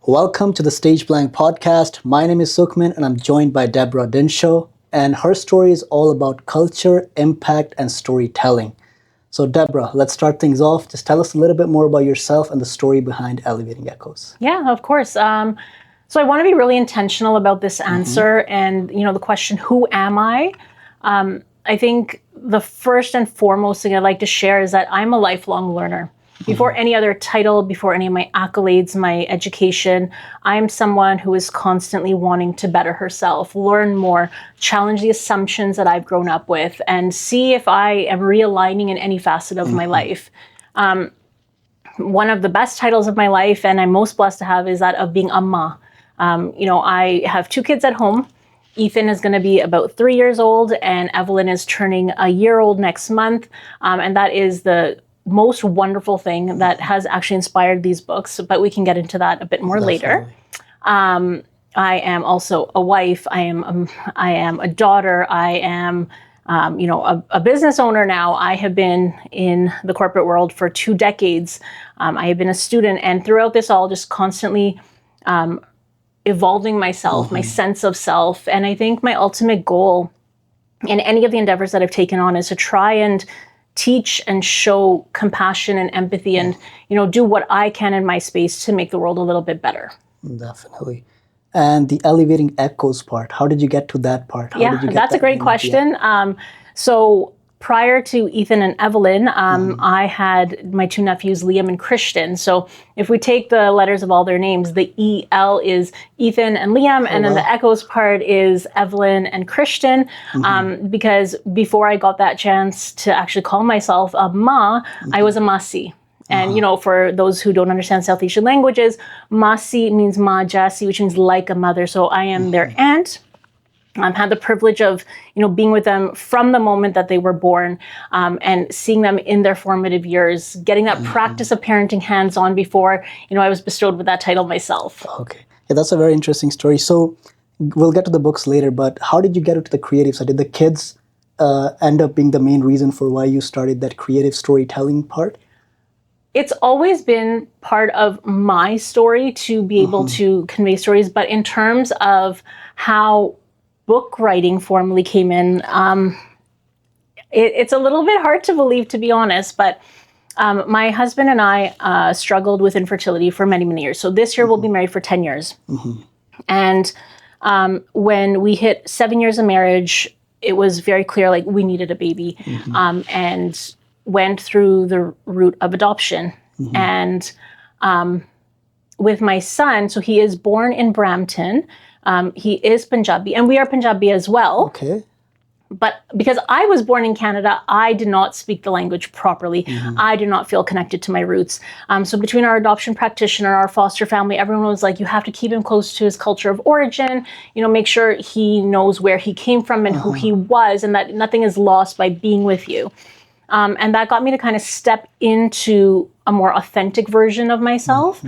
Welcome to the Stage Blank podcast. My name is Sukhman and I'm joined by Deborah Dinshaw, and her story is all about culture, impact, and storytelling. So Deborah, let's start things off. Just tell us a little bit more about yourself and the story behind Elevating Echoes. Yeah, of course. So I want to be really intentional about this answer and, the question, who am I? I think the first and foremost thing I'd like to share is that I'm a lifelong learner. Before any other title, before any of my accolades, my education, I'm someone who is constantly wanting to better herself, learn more, challenge the assumptions that I've grown up with, and see if I am realigning in any facet of my life. One of the best titles of my life, and I'm most blessed to have, is that of being a ma. I have two kids at home. Ethan is going to be about 3 years old, and Evelyn is turning a year old next month. And that is the most wonderful thing that has actually inspired these books, but we can get into that a bit more later. I am also a wife. I am a daughter. I am, a business owner now. I have been in the corporate world for 2 decades. I have been a student, and throughout this all, just constantly evolving myself, my sense of self. And I think my ultimate goal in any of the endeavors that I've taken on is to try and teach and show compassion and empathy and, do what I can in my space to make the world a little bit better. Definitely. And the Elevating Echoes part, how did you get to that part? How did you get that's a great question. So prior to Ethan and Evelyn, I had my 2 nephews, Liam and Christian. So if we take the letters of all their names, the E-L is Ethan and Liam, and then the Echoes part is Evelyn and Christian. Because before I got that chance to actually call myself a ma, I was a masi. And, for those who don't understand South Asian languages, masi means ma jasi, which means like a mother. So I am their aunt. Had the privilege of, being with them from the moment that they were born, and seeing them in their formative years, getting that practice of parenting hands-on before, I was bestowed with that title myself. Okay. Yeah, that's a very interesting story. So we'll get to the books later, but how did you get into the creative side? Did the kids end up being the main reason for why you started that creative storytelling part? It's always been part of my story to be able to convey stories, but in terms of how book writing formally came in, it's a little bit hard to believe, to be honest, but my husband and I struggled with infertility for many, many years. So this year we'll be married for 10 years. And when we hit 7 years of marriage, it was very clear, like, we needed a baby, and went through the route of adoption. And with my son, so he is born in Brampton. He is Punjabi, and we are Punjabi as well. Okay. But because I was born in Canada, I did not speak the language properly. I did not feel connected to my roots. So between our adoption practitioner, our foster family, everyone was like, you have to keep him close to his culture of origin, make sure he knows where he came from and who he was, and that nothing is lost by being with you. And that got me to kind of step into a more authentic version of myself.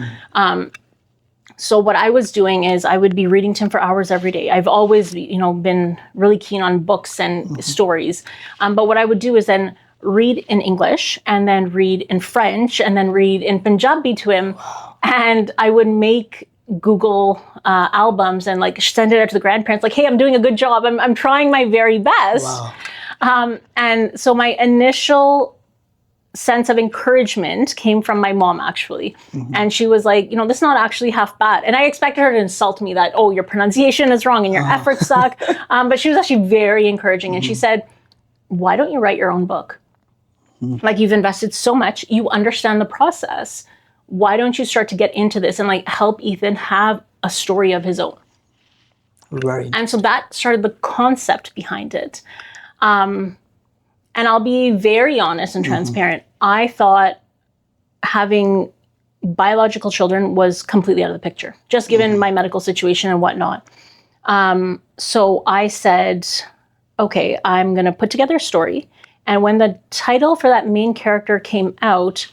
So what I was doing is I would be reading to him for hours every day. I've always, been really keen on books and stories. But what I would do is then read in English, and then read in French, and then read in Punjabi to him. And I would make Google albums and send it out to the grandparents, like, hey, I'm doing a good job. I'm trying my very best. Wow. And so my initial sense of encouragement came from my mom, actually. And she was like, this is not actually half bad. And I expected her to insult me that, oh, your pronunciation is wrong and your efforts suck. But she was actually very encouraging. And she said, why don't you write your own book? Like, you've invested so much, you understand the process. Why don't you start to get into this and help Ethan have a story of his own? Right. And so that started the concept behind it. And I'll be very honest and transparent. I thought having biological children was completely out of the picture, just given my medical situation and whatnot. So I said, okay, I'm going to put together a story. And when the title for that main character came out,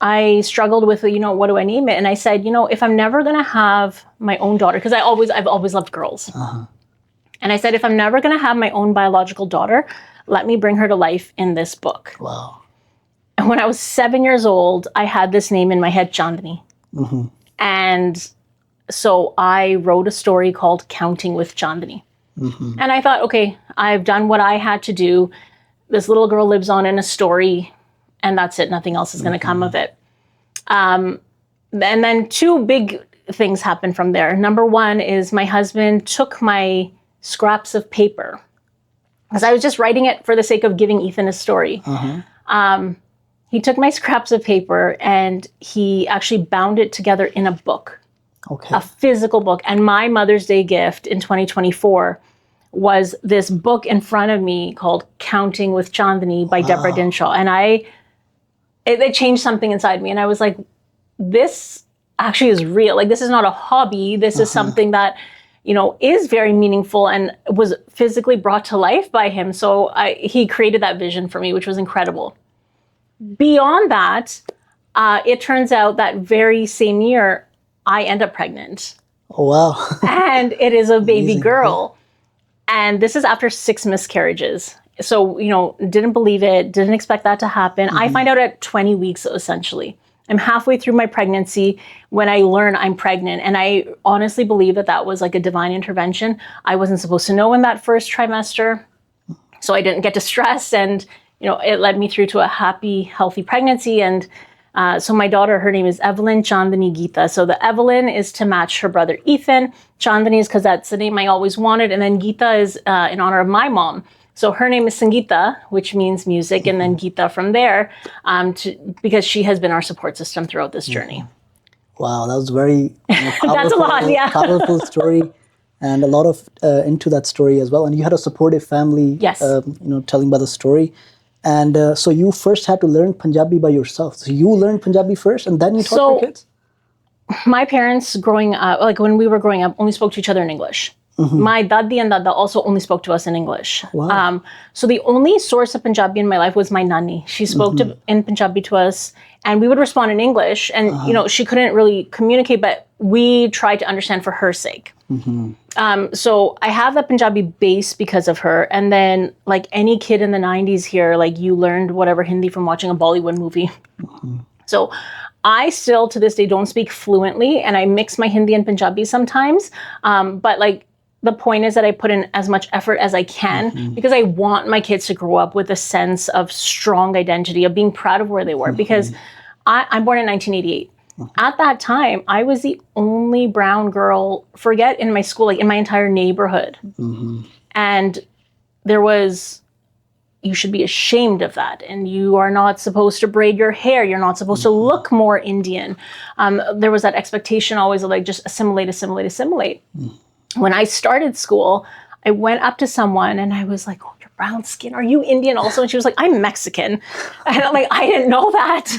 I struggled with, what do I name it? And I said, if I'm never going to have my own daughter, because I've always loved girls. And I said, if I'm never going to have my own biological daughter, let me bring her to life in this book. Wow. And when I was 7 years old, I had this name in my head, Chandni. And So I wrote a story called Counting with Chandani. And I thought, okay, I've done what I had to do. This little girl lives on in a story, and that's it. Nothing else is going to come of it. And then two big things happened from there. Number one is my husband took my scraps of paper, because I was just writing it for the sake of giving Ethan a story. He took my scraps of paper and he actually bound it together in a book, a physical book. And my Mother's Day gift in 2024 was this book in front of me called Counting with Chandani by Deborah Dinshaw. And it changed something inside me. And I was like, this actually is real. Like, this is not a hobby. This is something that, you know, is very meaningful and was physically brought to life by him. So he created that vision for me, which was incredible. Beyond that, it turns out that very same year, I end up pregnant. Oh, wow. And it is a baby girl. And this is after 6 miscarriages. So, you know, didn't believe it, didn't expect that to happen. I find out at 20 weeks, essentially. I'm halfway through my pregnancy when I learn I'm pregnant. And I honestly believe that that was like a divine intervention. I wasn't supposed to know in that first trimester. So I didn't get to stress, and you know, it led me through to a happy, healthy pregnancy. And so my daughter, her name is Evelyn Chandani Geeta. So the Evelyn is to match her brother Ethan. Chandani is because that's the name I always wanted. And then Geeta is in honor of my mom. So her name is Sangeeta, which means music, and then Geeta from there, because she has been our support system throughout this journey. Wow, that was very powerful, That's a lot, yeah. powerful story, and a lot of into that story as well. And you had a supportive family, Yes. You know, telling by the story. And so you first had to learn Punjabi by yourself. So you learned Punjabi first, and then you taught your kids? My parents growing up, like when we were growing up, only spoke to each other in English. My dadi and dada also only spoke to us in English. Wow. So the only source of Punjabi in my life was my nanny. She spoke in Punjabi to us, and we would respond in English. And you know, she couldn't really communicate, but we tried to understand for her sake. So I have that Punjabi base because of her. And then, like any kid in the 90s here, like you learned whatever Hindi from watching a Bollywood movie. So I still, to this day, don't speak fluently, and I mix my Hindi and Punjabi sometimes. But like, the point is that I put in as much effort as I can because I want my kids to grow up with a sense of strong identity, of being proud of where they were. Because I'm born in 1988. At that time, I was the only brown girl, forget in my school, like in my entire neighborhood. And there was, you should be ashamed of that. And you are not supposed to braid your hair. You're not supposed to look more Indian. There was that expectation always of like, just assimilate, assimilate, assimilate. When I started school, I went up to someone and I was like, oh, you're brown skin. Are you Indian also? And she was like, I'm Mexican. And I'm like, I didn't know that.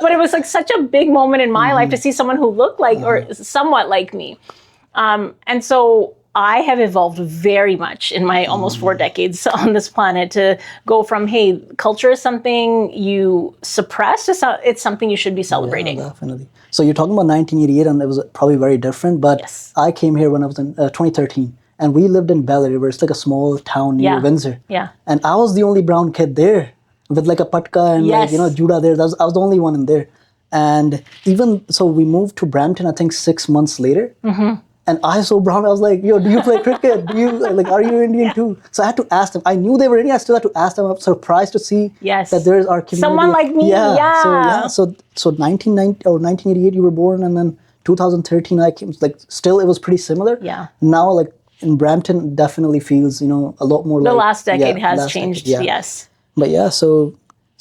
But it was like such a big moment in my life to see someone who looked like or somewhat like me. And so I have evolved very much in my almost 4 decades on this planet to go from, hey, culture is something you suppress to it's something you should be celebrating. Yeah, definitely. So you're talking about 1988, and it was probably very different. But Yes. I came here when I was in 2013, and we lived in Bel River. It's like a small town near Windsor. Yeah. And I was the only brown kid there with like a patka and like, you know, juda there. I was the only one in there. And even so, we moved to Brampton, I think 6 months later. And I saw brown. I was like, yo, do you play cricket? Do you like, are you Indian too? So I had to ask them. I knew they were Indian. I still had to ask them. I'm surprised to see that there is our community. Someone like me. So 1990 or 1988 you were born, and then 2013 I came. Like still it was pretty similar. Yeah. Now like in Brampton it definitely feels, you know, a lot more The like last decade has changed. Yes. But yeah, so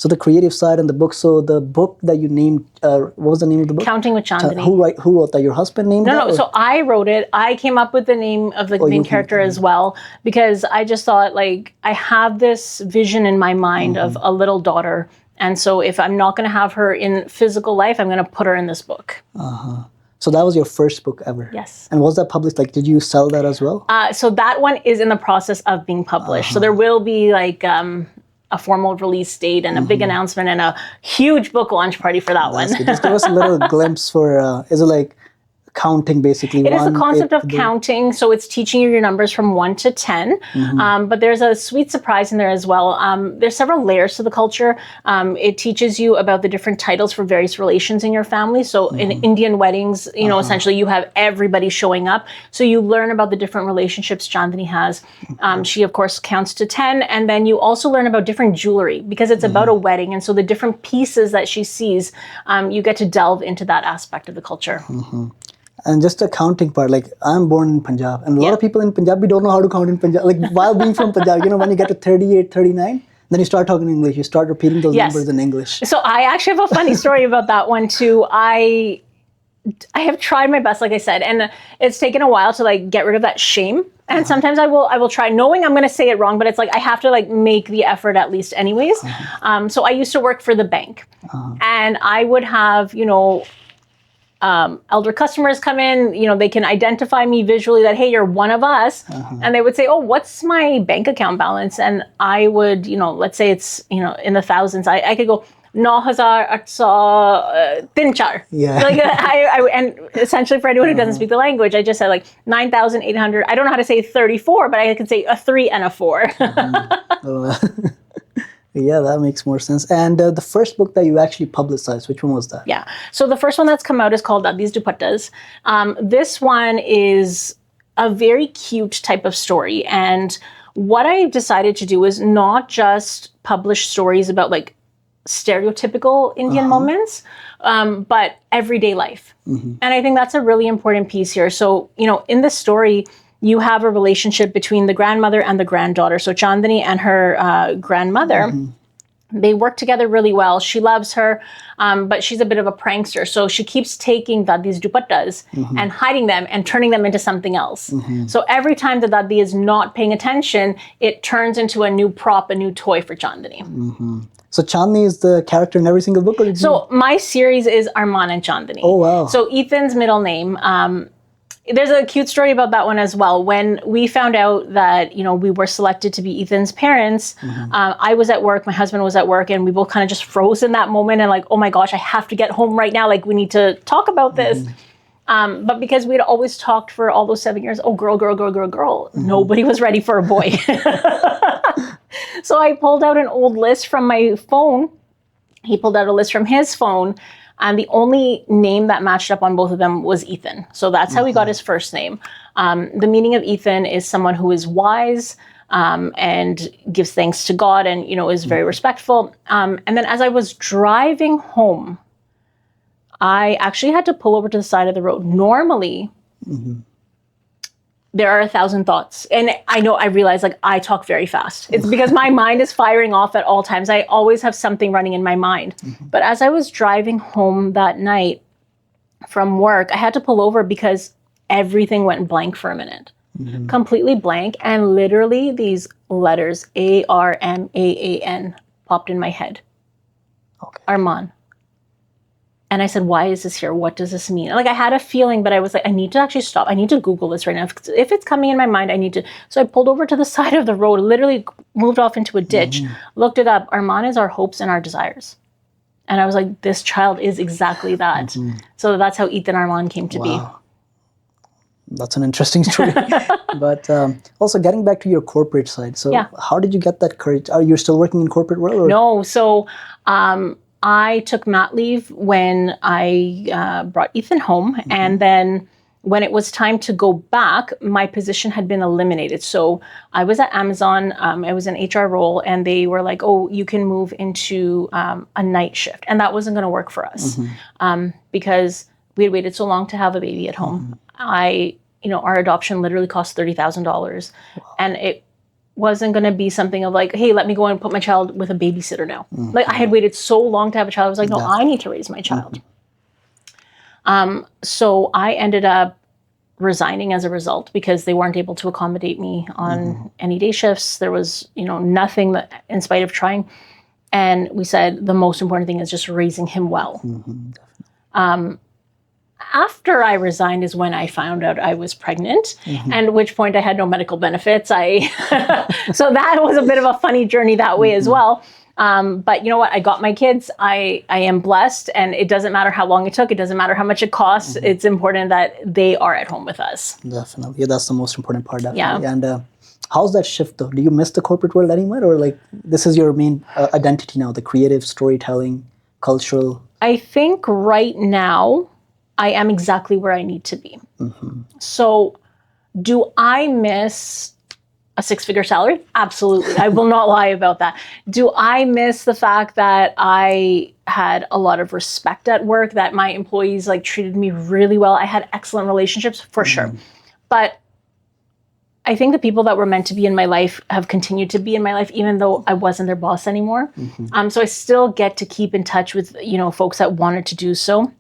the creative side and the book. So the book that you named, what was the name of the book? Counting with Chandani. Who wrote that? Your husband named that? No. So I wrote it. I came up with the name of the main character as well, because I just thought, like, I have this vision in my mind of a little daughter. And so if I'm not going to have her in physical life, I'm going to put her in this book. So that was your first book ever? Yes. And was that published? Like, did you sell that as well? So that one is in the process of being published. So there will be like a formal release date and a big announcement and a huge book launch party for that one. Just give us a little glimpse for, is it like counting basically. It is the concept of counting. So it's teaching you your numbers from 1 to 10. But there's a sweet surprise in there as well. There's several layers to the culture. It teaches you about the different titles for various relations in your family. So in Indian weddings, essentially you have everybody showing up. So you learn about the different relationships Chandani has. She, of course, counts to 10. And then you also learn about different jewelry because it's about a wedding. And so the different pieces that she sees, you get to delve into that aspect of the culture. And just the counting part, like I'm born in Punjab and a lot of people in Punjab don't know how to count in Punjab. Like while being from Punjab, when you get to 38, 39, then you start talking English, you start repeating those numbers in English. So I actually have a funny story about that one too. I have tried my best, like I said, and it's taken a while to like get rid of that shame. And sometimes I will try knowing I'm going to say it wrong, but it's like I have to like make the effort at least anyways. So I used to work for the bank and I would have, elder customers come in, they can identify me visually that, hey, you're one of us. And they would say, oh, what's my bank account balance? And I would, let's say it's, in the thousands, I could go, 9,803. Yeah. Like and essentially for anyone who doesn't speak the language, I just said like 9,800. I don't know how to say 34, but I could say a 3 and a 4. Yeah, that makes more sense. And the first book that you actually publicized, which one was that? Yeah. So the first one that's come out is called These Dupattas. This one is a very cute type of story. And what I decided to do is not just publish stories about like stereotypical Indian moments, but everyday life. And I think that's a really important piece here. So, in this story, you have a relationship between the grandmother and the granddaughter. So Chandani and her grandmother, they work together really well. She loves her, but she's a bit of a prankster. So she keeps taking these dupattas and hiding them and turning them into something else. So every time that Dadi is not paying attention, it turns into a new prop, a new toy for Chandani. So Chandni is the character in every single book? Or so my series is Arman and Chandani. Oh, wow. So Ethan's middle name, there's a cute story about that one as well. When we found out that, we were selected to be Ethan's parents, I was at work, my husband was at work, and we both kind of just froze in that moment and like, oh my gosh, I have to get home right now. Like, we need to talk about this. But because we'd always talked for all those 7 years, oh, girl, nobody was ready for a boy. So I pulled out an old list from my phone. He pulled out a list from his phone. And the only name that matched up on both of them was Ethan. So that's how he got his first name. The meaning of Ethan is someone who is wise and gives thanks to God and, is very respectful. And then as I was driving home, I actually had to pull over to the side of the road. Normally, there are 1,000 thoughts. And I realize like I talk very fast. It's because my mind is firing off at all times. I always have something running in my mind. But as I was driving home that night from work, I had to pull over because everything went blank for a minute. Completely blank. And literally these letters, Armaan, popped in my head. Okay. Arman. And I said, why is this here? What does this mean? Like I had a feeling, but I was like, I need to actually stop. I need to Google this right now. If it's coming in my mind, I need to. So I pulled over to the side of the road, literally moved off into a ditch, looked it up. Arman is our hopes and our desires. And I was like, this child is exactly that. So that's how Ethan Arman came to be. That's an interesting story. But also getting back to your corporate side. So how did you get that courage? Are you still working in corporate world? Or? No. So I took mat leave when I brought Ethan home. And then when it was time to go back, my position had been eliminated. So I was at Amazon. I was an HR role. And they were like, oh, you can move into a night shift. And that wasn't going to work for us because we had waited so long to have a baby at home. Our adoption literally cost $30,000. And it wasn't going to be something of like, hey, let me go and put my child with a babysitter now. Like I had waited so long to have a child. I was like, no, I need to raise my child. So I ended up resigning as a result because they weren't able to accommodate me on any day shifts. There was, nothing that, in spite of trying. And we said the most important thing is just raising him well. After I resigned is when I found out I was pregnant, and at which point I had no medical benefits. So that was a bit of a funny journey that way as well. But you know what? I got my kids. I am blessed, and it doesn't matter how long it took. It doesn't matter how much it costs. It's important that they are at home with us. Definitely. Yeah, that's the most important part, definitely. Yeah. And how's that shift, though? Do you miss the corporate world anymore? Or like, this is your main identity now, the creative storytelling, cultural? I think right now I am exactly where I need to be. So do I miss a six-figure salary? Absolutely. I will not lie about that. Do I miss the fact that I had a lot of respect at work, that my employees like treated me really well? I had excellent relationships, for sure. But I think the people that were meant to be in my life have continued to be in my life, even though I wasn't their boss anymore. So I still get to keep in touch with, folks that wanted to do so.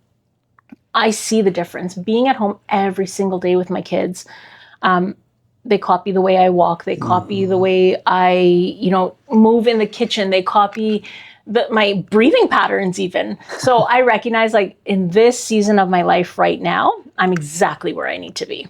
I see the difference. Being at home every single day with my kids, they copy the way I walk. They copy the way I, move in the kitchen. They copy my breathing patterns even. So I recognize, like, in this season of my life right now, I'm exactly where I need to be.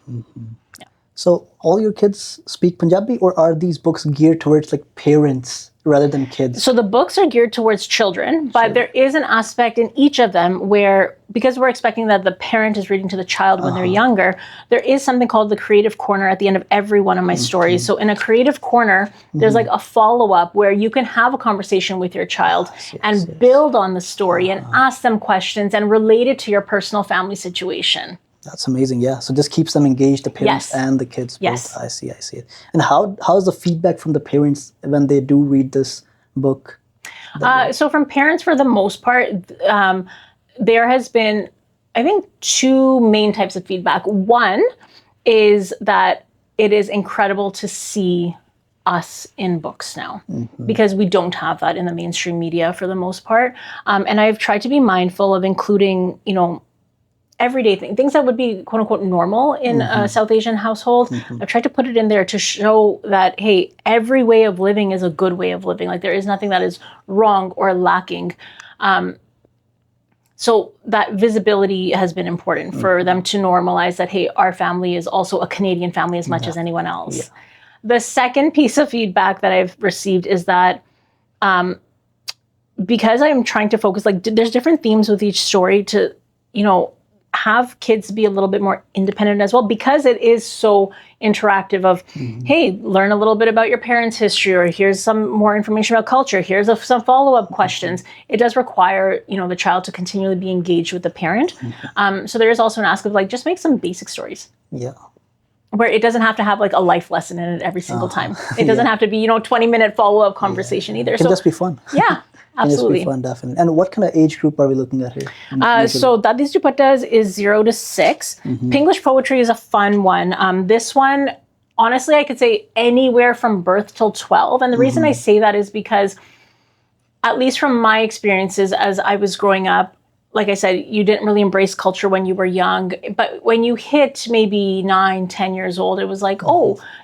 So all your kids speak Punjabi, or are these books geared towards like parents rather than kids? So the books are geared towards children, but there is an aspect in each of them where, because we're expecting that the parent is reading to the child when they're younger, there is something called the creative corner at the end of every one of my stories. So in a creative corner, there's like a follow-up where you can have a conversation with your child and build on the story and ask them questions and relate it to your personal family situation. That's amazing. Yeah. So this keeps them engaged, the parents and the kids. Yes. I see it. And how's the feedback from the parents when they do read this book? So from parents, for the most part, there has been, I think, two main types of feedback. One is that it is incredible to see us in books now, because we don't have that in the mainstream media for the most part. And I've tried to be mindful of including, everyday things that would be quote unquote normal in a South Asian household. I've tried to put it in there to show that, hey, every way of living is a good way of living. Like, there is nothing that is wrong or lacking. So that visibility has been important for them to normalize that, hey, our family is also a Canadian family as much as anyone else. Yeah. The second piece of feedback that I've received is that because I'm trying to focus, like, there's different themes with each story to, have kids be a little bit more independent as well, because it is so interactive of, hey, learn a little bit about your parents' history, or here's some more information about culture, here's some follow-up questions. It does require, the child to continually be engaged with the parent. So there is also an ask of, like, just make some basic stories. Yeah. Where it doesn't have to have like a life lesson in it every single time. It doesn't have to be, 20-minute follow-up conversation either. It can just be fun. Yeah. Absolutely. It just be fun, definitely. And what kind of age group are we looking at here? So Dadis Dupattas is 0 to 6. Pinglish poetry is a fun one. This one, honestly, I could say anywhere from birth till 12. And the reason I say that is because, at least from my experiences as I was growing up, like I said, you didn't really embrace culture when you were young. But when you hit maybe 9, 10 years old, it was like,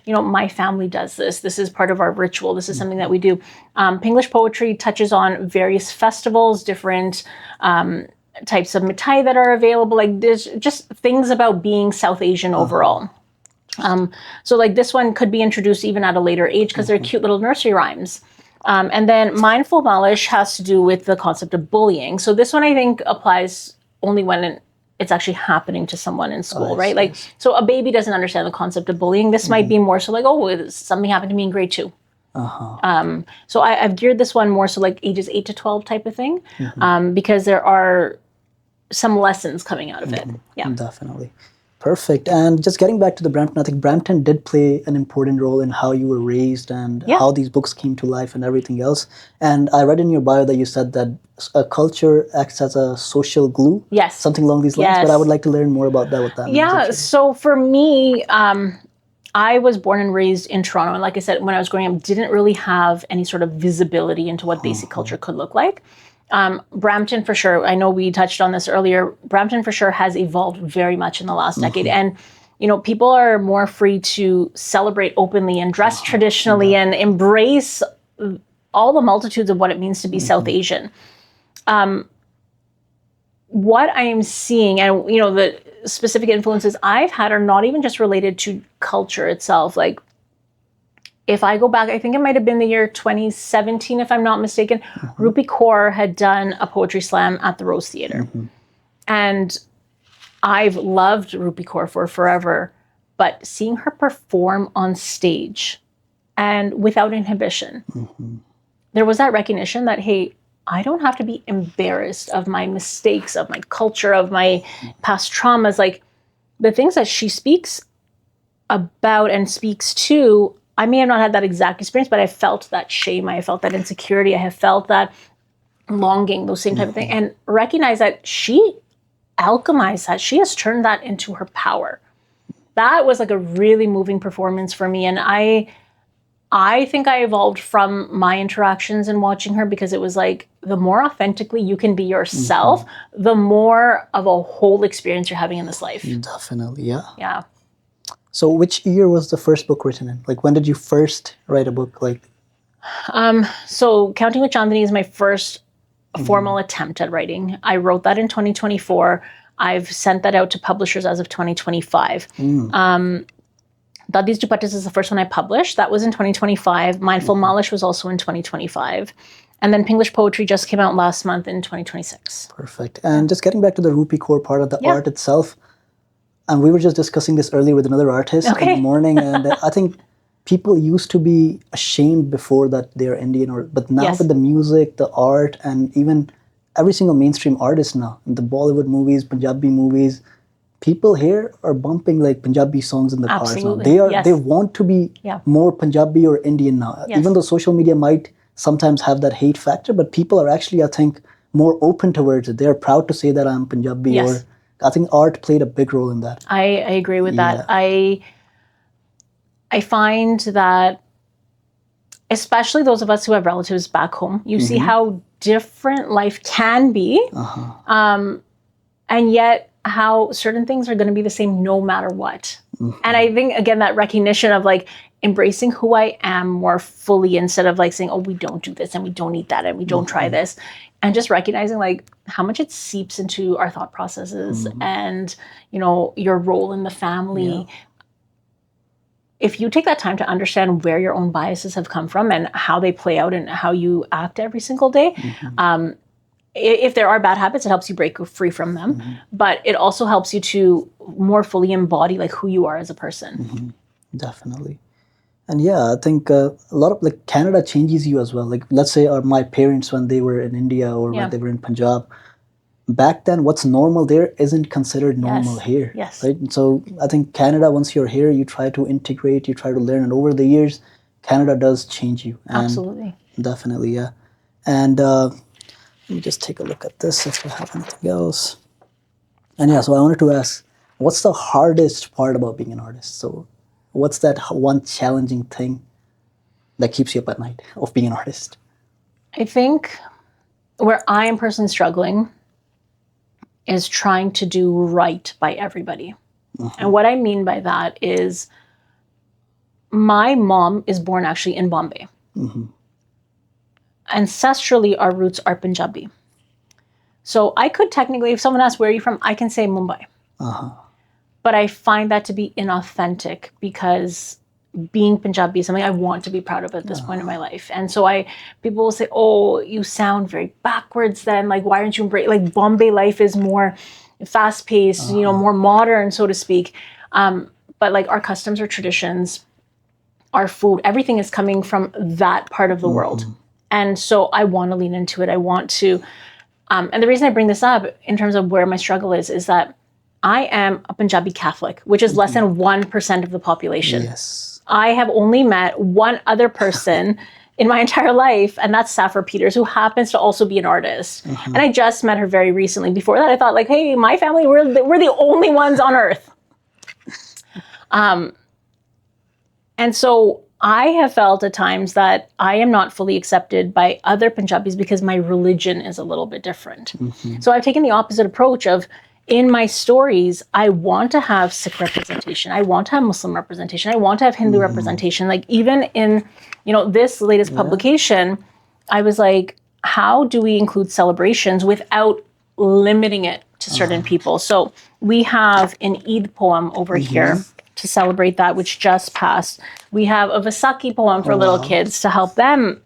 my family does this. This is part of our ritual. This is something that we do. Pinglish poetry touches on various festivals, different types of mithai that are available. Like, there's just things about being South Asian overall. So like this one could be introduced even at a later age because they're cute little nursery rhymes. And then mindful malish has to do with the concept of bullying. So this one I think applies only when it's actually happening to someone in school, right? Like, so a baby doesn't understand the concept of bullying. This might be more so like, something happened to me in grade 2. So I've geared this one more so like ages 8 to 12 type of thing, because there are some lessons coming out of it. Yeah, definitely. Perfect. And just getting back to the Brampton, I think Brampton did play an important role in how you were raised and how these books came to life and everything else. And I read in your bio that you said that a culture acts as a social glue. Yes. Something along these lines. But I would like to learn more about that, what that means. Yeah. So for me, I was born and raised in Toronto. And like I said, when I was growing up, didn't really have any sort of visibility into what basic culture could look like. Brampton, for sure, I know we touched on this earlier, Brampton for sure has evolved very much in the last decade. And, people are more free to celebrate openly and dress traditionally and embrace all the multitudes of what it means to be South Asian. What I am seeing, and, the specific influences I've had are not even just related to culture itself. Like, if I go back, I think it might have been the year 2017, if I'm not mistaken, Rupi Kaur had done a poetry slam at the Rose Theatre. And I've loved Rupi Kaur for forever, but seeing her perform on stage and without inhibition, there was that recognition that, hey, I don't have to be embarrassed of my mistakes, of my culture, of my past traumas. Like, the things that she speaks about and speaks to, I may have not had that exact experience, but I felt that shame. I felt that insecurity. I have felt that longing, those same type of things. And recognize that she alchemized that. She has turned that into her power. That was like a really moving performance for me. And I think I evolved from my interactions and watching her, because it was like, the more authentically you can be yourself, the more of a whole experience you're having in this life. Definitely, yeah. Yeah. So which year was the first book written in? Like, when did you first write a book? Like, So Counting with Chandani is my first formal attempt at writing. I wrote that in 2024. I've sent that out to publishers as of 2025. Dadis Dupatas is the first one I published. That was in 2025. Mindful Malish was also in 2025. And then Pinglish Poetry just came out last month in 2026. Perfect. And just getting back to the Rupi Kaur part of the art itself, and we were just discussing this earlier with another artist in the morning, and I think people used to be ashamed before that they're Indian, but now with the music, the art, and even every single mainstream artist now, in the Bollywood movies, Punjabi movies, people here are bumping like Punjabi songs in the cars now. They want to be more Punjabi or Indian now. Even though social media might sometimes have that hate factor, but people are actually, I think, more open towards it. They're proud to say that I'm Punjabi, or I think art played a big role in that. I agree with that. I find that, especially those of us who have relatives back home, you see how different life can be, and yet how certain things are going to be the same no matter what. And I think, again, that recognition of like embracing who I am more fully, instead of like saying, oh, we don't do this and we don't eat that and we don't try this. And just recognizing like how much it seeps into our thought processes and, you know, your role in the family. If you take that time to understand where your own biases have come from and how they play out and how you act every single day, if there are bad habits, it helps you break free from them. But it also helps you to more fully embody like who you are as a person. Definitely. And yeah, I think a lot of like Canada changes you as well. Like, let's say my parents, when they were in India or when they were in Punjab, back then what's normal there isn't considered normal here. Right? And so I think Canada, once you're here, you try to integrate, you try to learn, and over the years, Canada does change you. And absolutely. Definitely, yeah. And let me just take a look at this if I have anything else. And yeah, so I wanted to ask, what's the hardest part about being an artist? So what's that one challenging thing that keeps you up at night of being an artist? I think where I am personally struggling is trying to do right by everybody. And what I mean by that is, my mom is born actually in Bombay. Ancestrally, our roots are Punjabi. So I could technically, if someone asks, where are you from? I can say Mumbai. But I find that to be inauthentic, because being Punjabi is something I want to be proud of at this point in my life. And so people will say, oh, you sound very backwards then. Like, why aren't you embracing, like, Bombay life is more fast-paced, you know, more modern, so to speak. But like, our customs or traditions, our food, everything is coming from that part of the world. And so I want to lean into it. I want to, and the reason I bring this up in terms of where my struggle is that I am a Punjabi Catholic, which is less than 1% of the population. I have only met one other person in my entire life, and that's Saffron Peters, who happens to also be an artist. And I just met her very recently. Before that, I thought like, hey, my family, we're the only ones on earth. And so I have felt at times that I am not fully accepted by other Punjabis because my religion is a little bit different. So I've taken the opposite approach of, in my stories, I want to have Sikh representation. I want to have Muslim representation. I want to have Hindu representation. Like, even in, you know, this latest publication, I was like, how do we include celebrations without limiting it to certain people? So we have an Eid poem over here to celebrate that, which just passed. We have a Vaisakhi poem for little kids to help them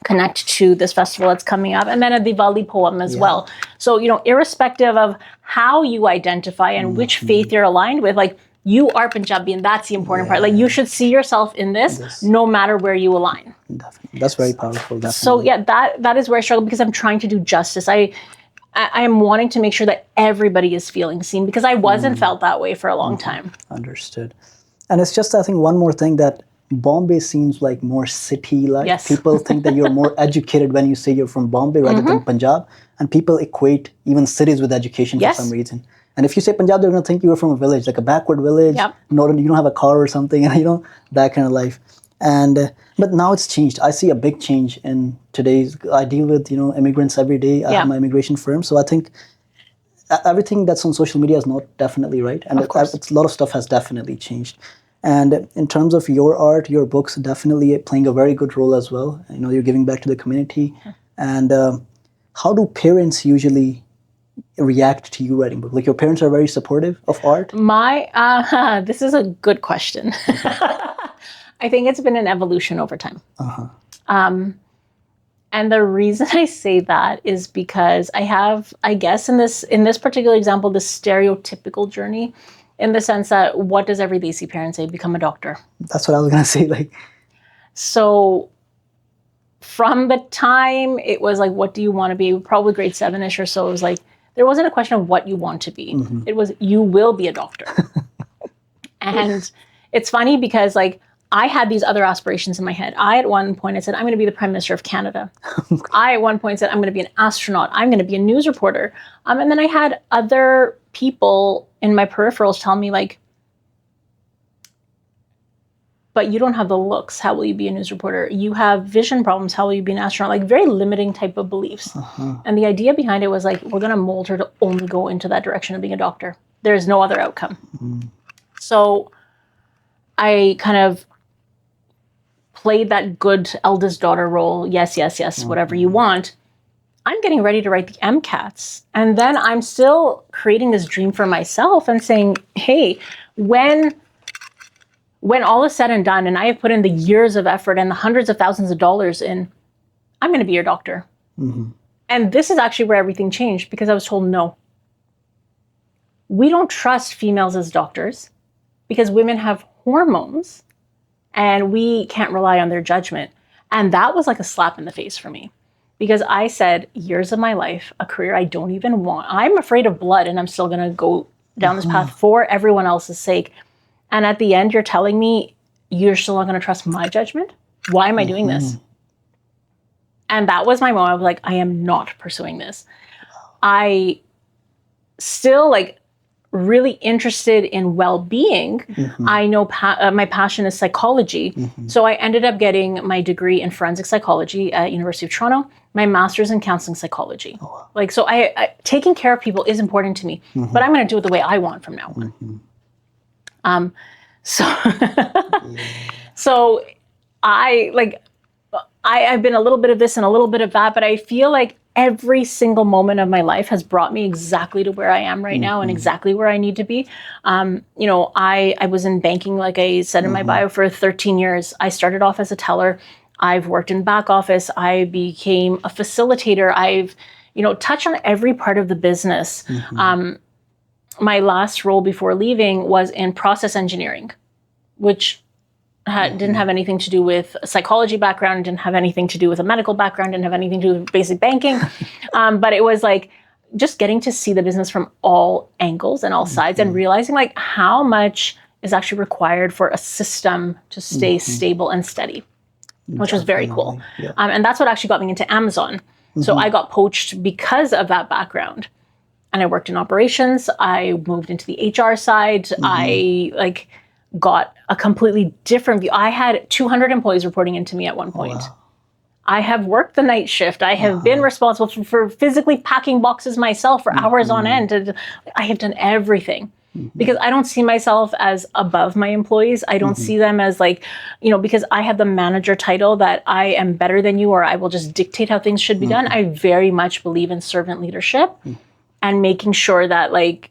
connect to this festival that's coming up, and then a Diwali poem as well. So, irrespective of how you identify and which faith you're aligned with, like, you are Punjabi, and that's the important part. Like, you should see yourself in this no matter where you align. Definitely. That's very powerful, definitely. So yeah, that is where I struggle, because I'm trying to do justice. I am wanting to make sure that everybody is feeling seen, because I wasn't felt that way for a long time. Understood. And it's just, I think, one more thing, that Bombay seems like more city-like. Yes. People think that you're more educated when you say you're from Bombay rather than Punjab. And people equate even cities with education for some reason. And if you say Punjab, they're going to think you were from a village, like a backward village. Yep. You don't have a car or something, and that kind of life. And but now it's changed. I see a big change in today's. I deal with immigrants every day. I have my immigration firm, so I think everything that's on social media is not definitely right, and a lot of stuff has definitely changed. And in terms of your art, your books, definitely playing a very good role as well. You're giving back to the community. And how do parents usually react to you writing books? Like, your parents are very supportive of art? This is a good question. I think it's been an evolution over time. And the reason I say that is because I have, I guess, in this particular example, this stereotypical journey, in the sense that, what does every Desi parent say? Become a doctor. That's what I was going to say. So from the time it was like, what do you want to be? Probably grade 7-ish or so. It was like, there wasn't a question of what you want to be. It was, you will be a doctor. And it's funny because, like, I had these other aspirations in my head. I, at one point, I said, I'm going to be the Prime Minister of Canada. I, at one point, said, I'm going to be an astronaut. I'm going to be a news reporter. And then I had other people in my peripherals tell me, like, but you don't have the looks. How will you be a news reporter? You have vision problems. How will you be an astronaut? Like, very limiting type of beliefs. And the idea behind it was like, we're going to mold her to only go into that direction of being a doctor. There's no other outcome. So I kind of played that good eldest daughter role. Yes, yes, yes, whatever you want. I'm getting ready to write the MCATs. And then I'm still creating this dream for myself and saying, hey, when all is said and done, and I have put in the years of effort and the hundreds of thousands of dollars in, I'm going to be your doctor. And this is actually where everything changed, because I was told, no, we don't trust females as doctors because women have hormones and we can't rely on their judgment. And that was like a slap in the face for me, because I said, years of my life, a career I don't even want. I'm afraid of blood, and I'm still going to go down this path for everyone else's sake. And at the end, you're telling me you're still not going to trust my judgment? Why am I doing this? And that was my moment. I was like, I am not pursuing this. I still, like, really interested in well-being. I know my passion is psychology. So I ended up getting my degree in forensic psychology at University of Toronto, my master's in counseling psychology. Like, so I taking care of people is important to me, but I'm going to do it the way I want from now on. So I've been a little bit of this and a little bit of that, but I feel like every single moment of my life has brought me exactly to where I am right now and exactly where I need to be. I was in banking, like I said in my bio, for 13 years. I started off as a teller. I've worked in back office. I became a facilitator. I've, touched on every part of the business. My last role before leaving was in process engineering, which didn't have anything to do with a psychology background, didn't have anything to do with a medical background, didn't have anything to do with basic banking. But it was like just getting to see the business from all angles and all sides, and realizing like how much is actually required for a system to stay stable and steady, which was very cool. And that's what actually got me into Amazon. So I got poached because of that background. And I worked in operations. I moved into the HR side. I got a completely different view. I had 200 employees reporting into me at one point. I have worked the night shift. I have been responsible for physically packing boxes myself for hours on end. I have done everything because I don't see myself as above my employees. I don't see them as like, because I have the manager title that I am better than you, or I will just dictate how things should be done. I very much believe in servant leadership and making sure that like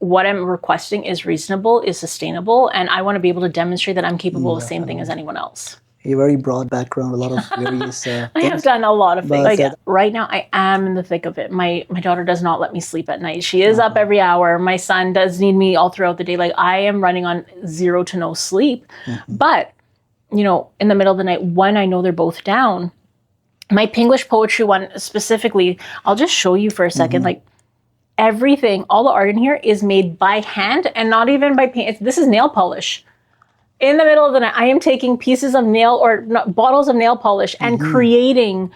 what I'm requesting is reasonable, is sustainable, and I want to be able to demonstrate that I'm capable of the same thing as anyone else. A very broad background, a lot of various I things. have done a lot of things. But, Like right now, I am in the thick of it. My daughter does not let me sleep at night. She is up every hour. My son does need me all throughout the day. Like I am running on 0 to no sleep. But, you know, in the middle of the night, when I know they're both down, my Pinglish poetry one specifically, I'll just show you for a second. Like everything, all the art in here is made by hand and not even by paint. This is nail polish. In the middle of the night, I am taking pieces of bottles of nail polish and creating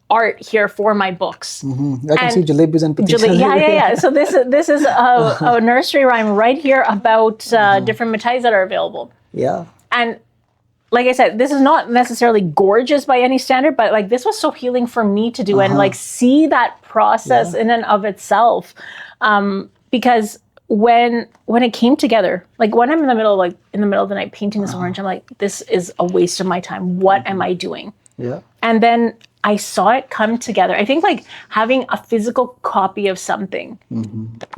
art here for my books. I can see jalebis and patitas. Yeah. So this is a nursery rhyme right here about different mithais that are available. Yeah. And like I said, this is not necessarily gorgeous by any standard, but like this was so healing for me to do and like see that process in and of itself. Because when it came together, like when I'm in the middle of the night painting this orange, I'm like, this is a waste of my time. What am I doing? Yeah. And then I saw it come together. I think like having a physical copy of something,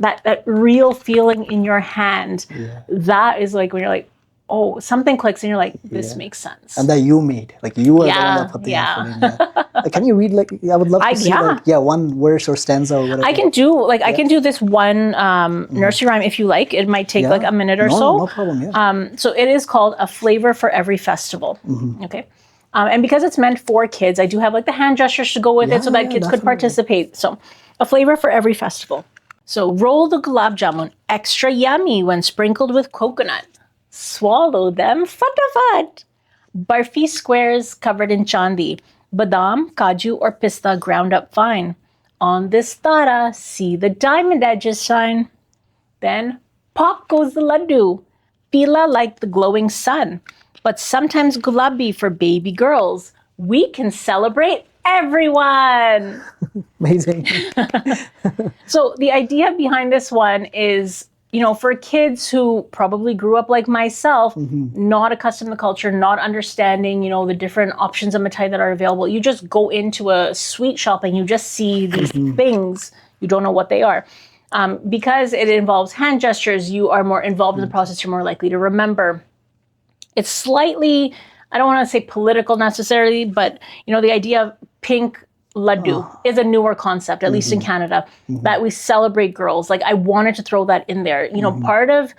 that real feeling in your hand, that is like when you're like, oh, something clicks and you're like, this makes sense. And that you made, like you were the one that put the effort in there. Like, can you read, like, I would love to see one verse or stanza or whatever. I can do this one nursery rhyme if you like. It might take like a minute or so. No problem, So it is called A Flavor for Every Festival. Okay. And because it's meant for kids, I do have like the hand gestures to go with it so that kids could participate. So a flavor for every festival. So roll the gulab jamun, extra yummy when sprinkled with coconut. Swallow them fatafat. Barfi squares covered in chandi. Badam, kaju, or pista ground up fine. On this tara, see the diamond edges shine. Then pop goes the laddu. Pila like the glowing sun. But sometimes gulabi for baby girls. We can celebrate everyone. Amazing. So the idea behind this one is, you know, for kids who probably grew up like myself, not accustomed to the culture, not understanding, you know, the different options of mithai that are available. You just go into a sweet shop and you just see these things. You don't know what they are. Because it involves hand gestures, you are more involved in the process. You're more likely to remember. It's slightly, I don't want to say political necessarily, but, you know, the idea of pink laddu is a newer concept, at least in Canada, that we celebrate girls. Like I wanted to throw that in there. You know, part of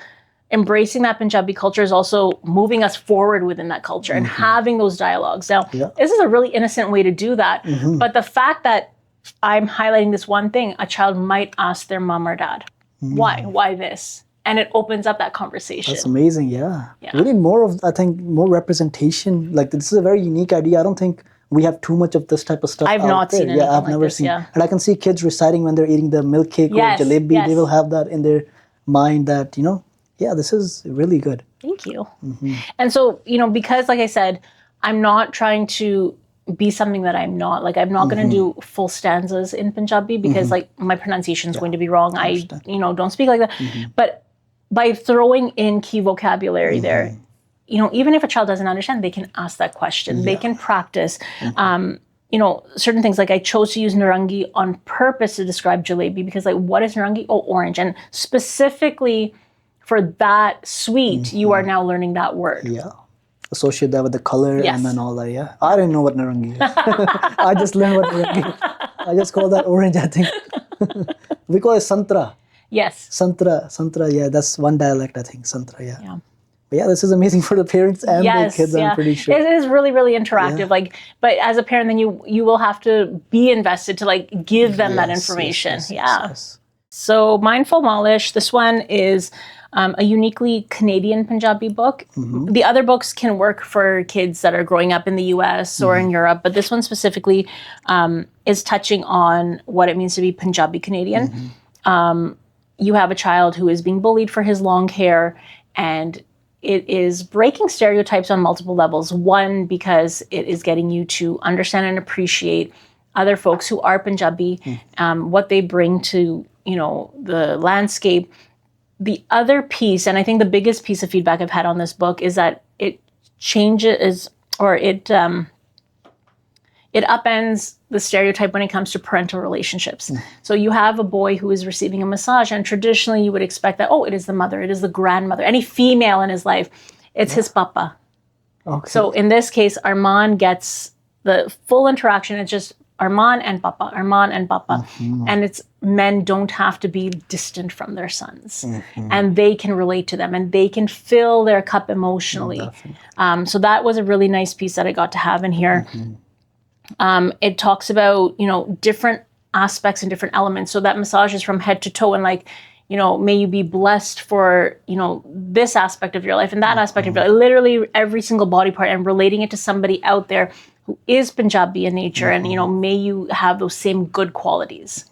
embracing that Punjabi culture is also moving us forward within that culture and having those dialogues. Now, this is a really innocent way to do that. But the fact that I'm highlighting this one thing, a child might ask their mom or dad, why? Why this? And it opens up that conversation. That's amazing, yeah. We need more of, I think, more representation. Like this is a very unique idea. I don't think we have too much of this type of stuff. I've not seen anything I've never seen. And I can see kids reciting when they're eating the milk cake or jalebi. They will have that in their mind that, you know, this is really good. Thank you. And so, you know, because like I said, I'm not trying to be something that I'm not. Like I'm not going to do full stanzas in Punjabi because like my pronunciation is going to be wrong. I you know, don't speak like that. But by throwing in key vocabulary there, you know, even if a child doesn't understand, they can ask that question. They can practice. You know, certain things, like I chose to use narangi on purpose to describe jalebi because like, what is narangi? Oh, orange. And specifically for that sweet, you are now learning that word. Yeah. Associate that with the color and then all that, I didn't know what narangi is. I just learned what narangi is. I just call that orange, I think. We call it santra. Yes. Santra, that's one dialect, I think, santra, yeah. But this is amazing for the parents and the kids, I'm pretty sure. It is really, really interactive. Like, but as a parent, then you will have to be invested to like give them that information. Yes. So Mindful Malish, this one is a uniquely Canadian Punjabi book. The other books can work for kids that are growing up in the US or in Europe, but this one specifically is touching on what it means to be Punjabi Canadian. You have a child who is being bullied for his long hair, and it is breaking stereotypes on multiple levels. One, because it is getting you to understand and appreciate other folks who are Punjabi, what they bring to, you know, the landscape. The other piece, and I think the biggest piece of feedback I've had on this book is that it changes, or it it upends the stereotype when it comes to parental relationships. So you have a boy who is receiving a massage, and traditionally you would expect that, oh, it is the mother, it is the grandmother, any female in his life, it's his papa. Okay. So in this case, Armand gets the full interaction. It's just Armand and Papa, Armand and Papa. And it's men don't have to be distant from their sons. And they can relate to them and they can fill their cup emotionally. So that was a really nice piece that I got to have in here. It talks about, different aspects and different elements. So that massage is from head to toe, and like, may you be blessed for, this aspect of your life and that aspect of your life, literally every single body part, and relating it to somebody out there who is Punjabi in nature. And, may you have those same good qualities.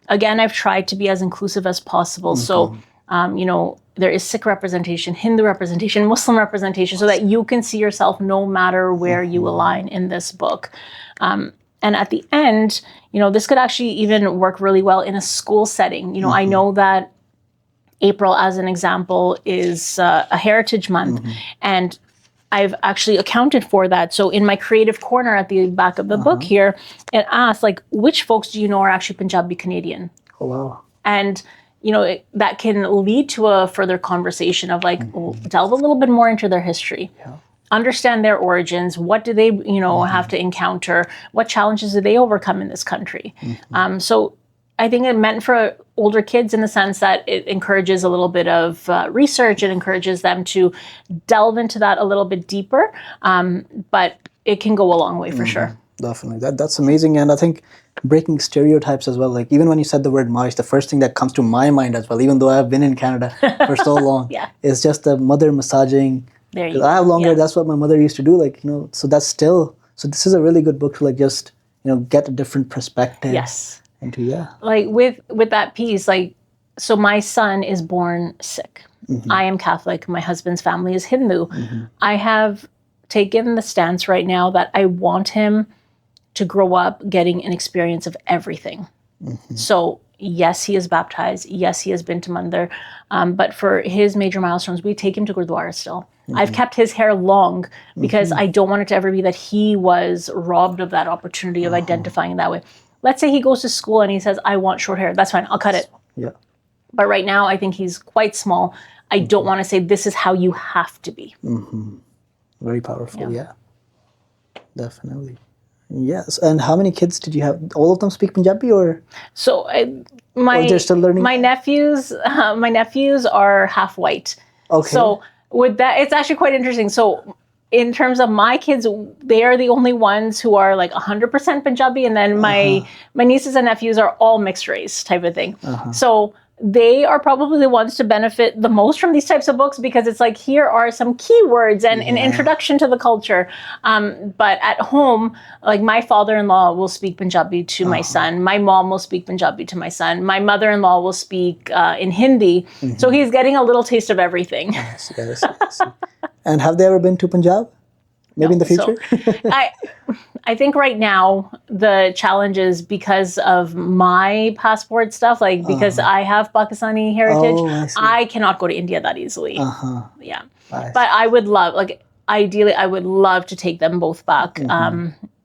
Again, I've tried to be as inclusive as possible. So, there is Sikh representation, Hindu representation, Muslim representation, so that you can see yourself no matter where you align in this book. And at the end, this could actually even work really well in a school setting. I know that April, as an example, is a Heritage Month, and I've actually accounted for that. So in my creative corner at the back of the book here, it asks, like, which folks do you know are actually Punjabi Canadian? Oh, wow. And, that can lead to a further conversation of like, delve a little bit more into their history. Yeah. Understand their origins. What do they, have to encounter? What challenges do they overcome in this country? So I think it meant for older kids in the sense that it encourages a little bit of research. It encourages them to delve into that a little bit deeper. But it can go a long way for sure. Definitely. That's amazing. And I think breaking stereotypes as well. Like, even when you said the word Maj, the first thing that comes to my mind as well, even though I've been in Canada for so long, is just the mother massaging. There you go. I have long hair. Yeah. That's what my mother used to do. Like, so that's still, so this is a really good book to like just, get a different perspective. Yes. Into, Like with that piece, like, so my son is born Sikh. I am Catholic. My husband's family is Hindu. I have taken the stance right now that I want him to grow up getting an experience of everything. So yes, he is baptized. Yes, he has been to Mandir. But for his major milestones, we take him to Gurdwara still. I've kept his hair long because I don't want it to ever be that he was robbed of that opportunity of identifying that way. Let's say he goes to school and he says, I want short hair. That's fine. I'll cut it. Yeah. But right now, I think he's quite small. I don't want to say this is how you have to be. Very powerful. Yeah. Definitely. Yes. And how many kids did you have? All of them speak Punjabi, or? So Or they're still learning? my nephews are half white. Okay. So with that, it's actually quite interesting. So in terms of my kids, they are the only ones who are like 100% Punjabi, and then my nieces and nephews are all mixed race type of thing. So they are probably the ones to benefit the most from these types of books, because it's like, here are some keywords and an introduction to the culture. But at home, like, my father-in-law will speak Punjabi to my son. My mom will speak Punjabi to my son. My mother-in-law will speak in Hindi. So he's getting a little taste of everything. Yes. And have they ever been to Punjab? Maybe in the future? So, I think right now the challenge is because of my passport stuff, like, because I have Pakistani heritage, I cannot go to India that easily. Yeah. But I would love, like, ideally, I would love to take them both back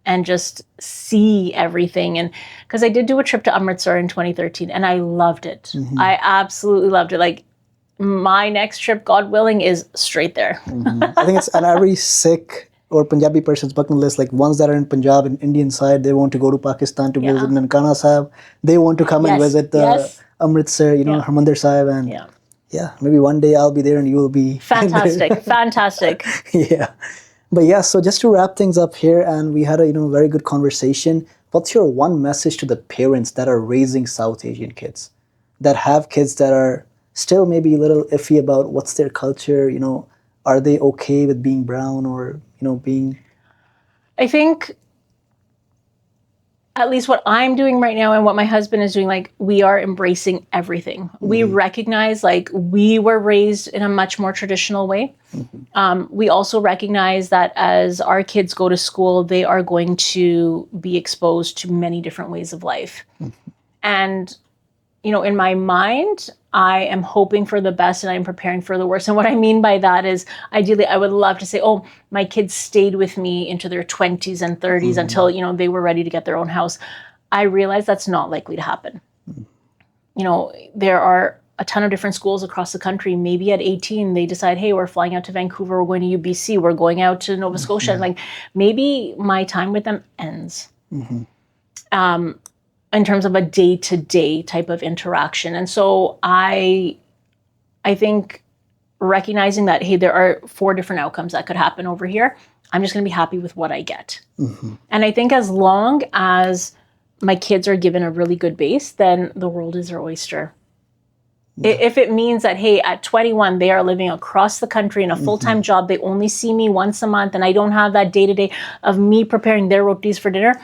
and just see everything. And because I did do a trip to Amritsar in 2013 and I loved it. I absolutely loved it. Like, my next trip, God willing, is straight there. I think it's on every Sikh or Punjabi person's bucket list. Like, ones that are in Punjab and Indian side, they want to go to Pakistan to visit Nankana Sahib. They want to come and visit the Amritsar, Harmandir Sahib. And maybe one day I'll be there and you'll be fantastic. Fantastic. Yeah. But yeah, so just to wrap things up here, and we had a very good conversation. What's your one message to the parents that are raising South Asian kids, that have kids that are still maybe a little iffy about what's their culture? Are they okay with being brown or being? I think at least what I'm doing right now and what my husband is doing, like, we are embracing everything. We recognize, like, we were raised in a much more traditional way. We also recognize that as our kids go to school, they are going to be exposed to many different ways of life. And, in my mind, I am hoping for the best and I'm preparing for the worst. And what I mean by that is, ideally, I would love to say, oh, my kids stayed with me into their 20s and 30s until, they were ready to get their own house. I realize that's not likely to happen. There are a ton of different schools across the country. Maybe at 18, they decide, hey, we're flying out to Vancouver, we're going to UBC, we're going out to Nova Scotia. Like, maybe my time with them ends. In terms of a day-to-day type of interaction. And so I think recognizing that, hey, there are 4 different outcomes that could happen over here, I'm just going to be happy with what I get. And I think as long as my kids are given a really good base, then the world is their oyster. If it means that, hey, at 21, they are living across the country in a full-time job, they only see me once a month, and I don't have that day-to-day of me preparing their rotis for dinner,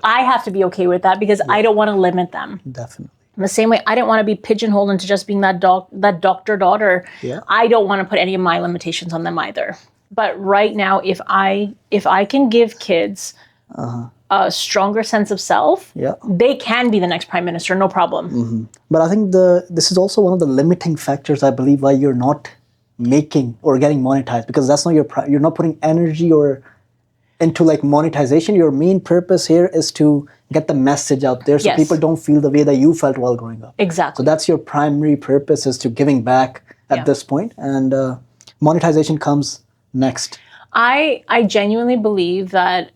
I have to be okay with that, because I don't want to limit them. Definitely. In the same way, I didn't want to be pigeonholed into just being that doctor daughter. Yeah. I don't want to put any of my limitations on them either. But right now, if I can give kids a stronger sense of self, they can be the next prime minister, no problem. But I think this is also one of the limiting factors, I believe, why you're not making or getting monetized, because that's not you're not putting energy into like monetization. Your main purpose here is to get the message out there so people don't feel the way that you felt while growing up. Exactly. So that's your primary purpose, is to giving back at this point, and monetization comes next. I genuinely believe that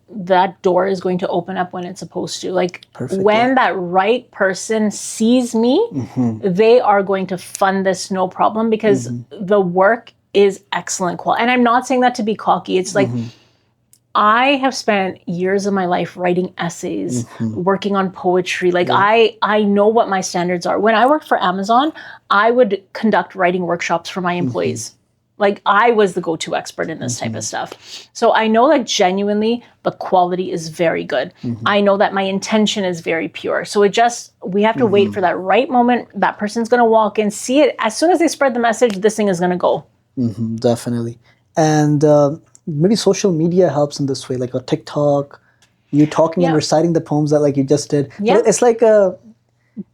door is going to open up when it's supposed to. Like, when that right person sees me, they are going to fund this no problem, because the work is excellent quality. And I'm not saying that to be cocky. It's like, I have spent years of my life writing essays, working on poetry. Like, I know what my standards are. When I worked for Amazon, I would conduct writing workshops for my employees. Like, I was the go-to expert in this type of stuff. So I know that genuinely the quality is very good. I know that my intention is very pure. So we have to wait for that right moment. That person's going to walk in, see it. As soon as they spread the message, this thing is going to go. Definitely. And maybe social media helps in this way, like a TikTok, you talking and reciting the poems that like you just did. But it's like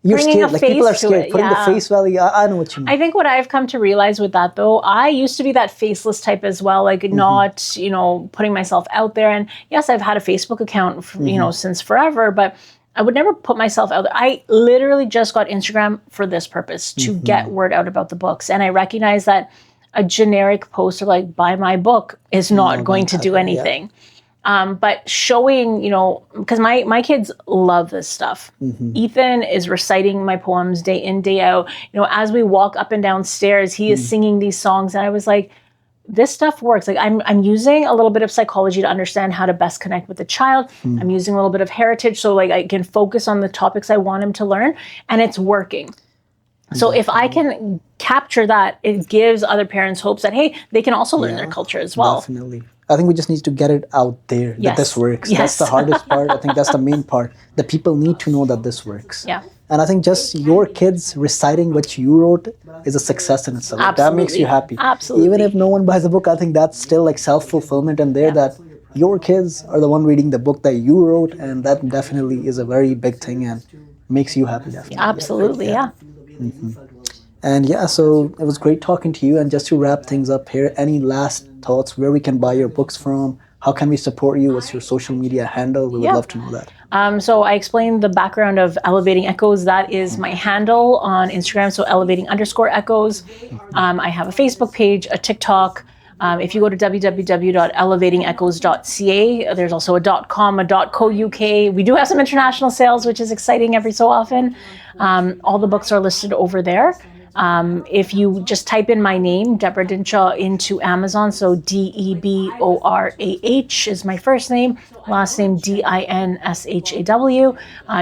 you're scared, like people are scared, putting the face value. I know what you mean. I think what I've come to realize with that, though, I used to be that faceless type as well, like not, putting myself out there. And yes, I've had a Facebook account, since forever, but I would never put myself out there. I literally just got Instagram for this purpose, to get word out about the books. And I recognize that a generic post of like, buy my book is not going to do anything. But showing, because my kids love this stuff. Ethan is reciting my poems day in, day out. As we walk up and down stairs, he is singing these songs. And I was like, this stuff works. Like, I'm using a little bit of psychology to understand how to best connect with the child. I'm using a little bit of heritage so like I can focus on the topics I want him to learn, and it's working. So if I can capture that, it gives other parents hopes that, hey, they can also learn their culture as well. Definitely. I think we just need to get it out there that this works. That's the hardest part. I think that's the main part. The people need to know that this works. Yeah. And I think just your kids reciting what you wrote is a success in itself. Absolutely. That makes you happy. Absolutely. Even if no one buys the book, I think that's still like self-fulfillment in there, that your kids are the one reading the book that you wrote, and that definitely is a very big thing and makes you happy. Definitely. Absolutely, yeah. And so it was great talking to you. And just to wrap things up here, any last thoughts where we can buy your books from? How can we support you? What's your social media handle? We would love to know that. So I explained the background of Elevating Echoes. That is my handle on Instagram. So elevating_echoes. I have a Facebook page, a TikTok. If you go to www.elevatingechoes.ca, there's also a .com, a .co.uk. We do have some international sales, which is exciting every so often. All the books are listed over there. If you just type in my name, Deborah Dinshaw, into Amazon, so DEBORAH is my first name, last name DINSHAW,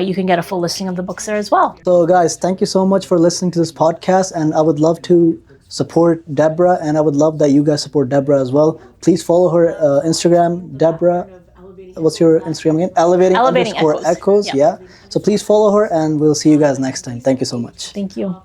you can get a full listing of the books there as well. So guys, thank you so much for listening to this podcast, and I would love to support Deborah, and I would love that you guys support Deborah as well. Please follow her Instagram, Deborah. What's your Instagram again? Elevating_echoes. Echoes. So please follow her, and we'll see you guys next time. Thank you so much. Thank you.